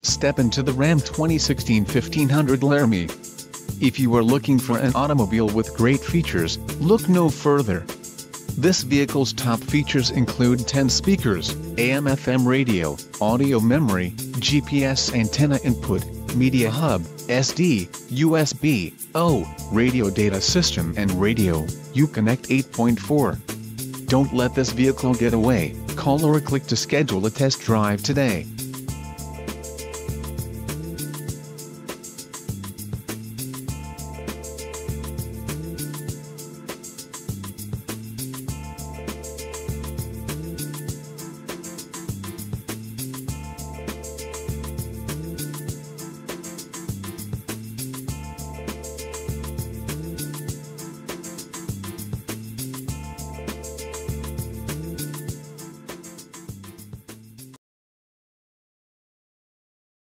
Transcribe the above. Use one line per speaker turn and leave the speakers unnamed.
Step into the Ram 2016 1500 Laramie. If you are looking for an automobile with great features, look no further. This vehicle's top features include 10 speakers, AM/FM radio, audio memory, GPS antenna input, media hub, SD, USB, radio data system and radio, Uconnect 8.4. Don't let this vehicle get away. Call or click to schedule a test drive today.